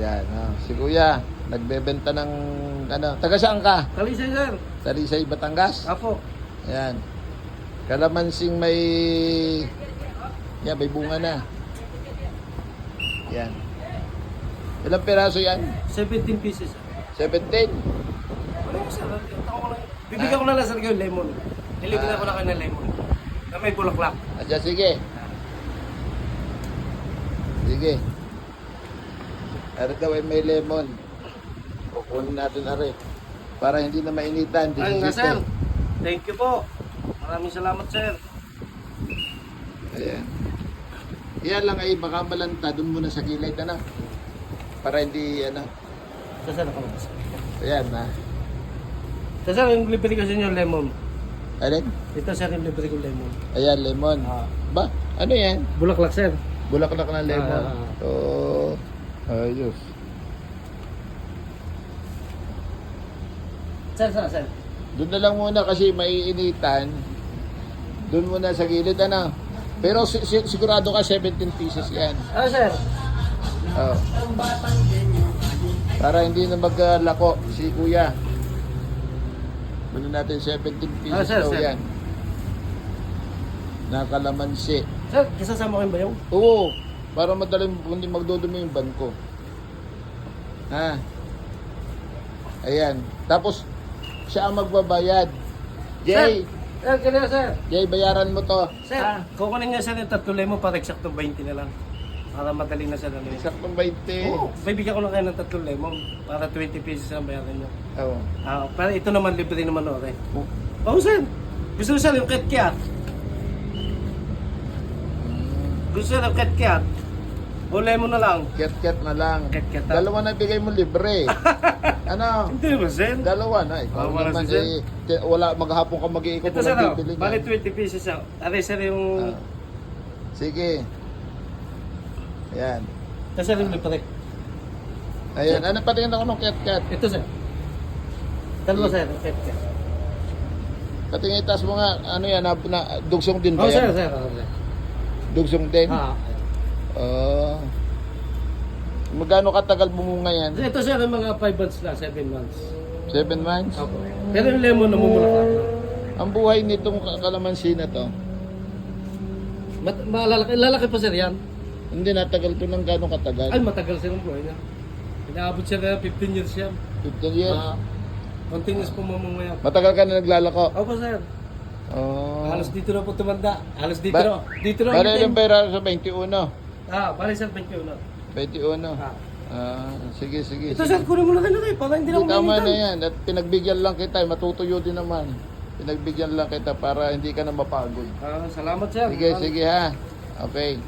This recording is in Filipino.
Yan, si Kuya, nagbebenta ng taga saan ka? Talisay, sir. Talisay, Batangas? Apo. Ayan. Kalamansing may may bunga na. Yan. Ilang piraso yan? 17 pieces. 17. Ano mo, sir? Bibigyan ko na lang, sir, yung lemon. Nilibigyan ko na kayo ng lemon. Na may bulaklak. Asya, sige. Sige. Ari daw ay may lemon. Kukunin natin ari. Para hindi na mainitan. Ayun nga, sir. Thank you po. Maraming salamat, sir. Ayan. Yan lang ay baka malanta. Doon muna sa gilid, para hindi, Sa sir, ako. Ayan, Sa sir, yung libre ko sa inyo, lemon. Alin? Ito, sir, yung libre ko lemon. Ayan, lemon. Ba? Ano yan? Bulaklak, sir. Bulaklak na lemon. Oh, ayos. Sir. Doon na lang muna kasi maiinitan. Doon muna sa gilid, Pero sigurado ka 17 pieces yan. Sir. Oh. Para hindi na maglako si Kuya. Bili natin 17 pieces daw sir. yan. Nakalamansi. Sir, kasasama ko yung bayong? Oo. Para madaling hindi magdudumi yung ban ko. Ayan. Tapos, siya ang magbabayad. Jay! Sir, ganyan, sir. Jay, bayaran mo to. Sir, kukunin nga, sir, yung 3 lemon para eksakto 20 na lang. Para madali na siya namin. Saktong 20. Oo, bibigyan ko lang kayo ng 3 lemon para 20 pesos ang bayaran nyo. Oo. Pero ito naman, libre naman, okay? Oo, sir. Gusto nyo, sir, yung ket-ket. Gusto nyo yung ket-ket. O lemon na lang. Ket-ket na lang. Ket-ket. Dalawa na bigay mo libre. Hindi naman, sir. Dalawa na. Ikaw Wala naman si sir. wala maghapon ka mag-iikot. Ito, sir, walang bibili bali niyan. 20 pesos siya. Sir, yung... Sige. Ayan. Ito, sir, yung libre. Ayan. Patingin ako ng ket-ket. Ito, sir. Dalawa, sir, yung ket-ket. Patingin itas mo nga. Yan? Dugsong din ba Oo, yan? sir. Dugsong din? Magkano katagal bumunga yan? Ito, sir, yung mga 5 months na, 7 months. 7 months? Opo. Pero yung lemon namumulaklak. Ang buhay nitong kalamansi na to, Lalaki pa, sir, yan. hindi natagal to ng gano'ng katagal. Ay, matagal sir ang buhay niya. Inaabot siya na 15 years siya. 15 years? Continuous po mamamaya. Matagal ka na naglalako? Opo, sir. Oh. Halos dito na po tumanda. Halos dito na. Dito na. Bale yung pera sa 21. Bali sir, 21. 21. Sige. Ito, sir, kunin mo na kayo para hindi na Tama na yan. At pinagbigyan lang kita. Matutuyo din naman. Pinagbigyan lang kita para hindi ka na mapagod. Salamat, sir. Sige ha. Okay.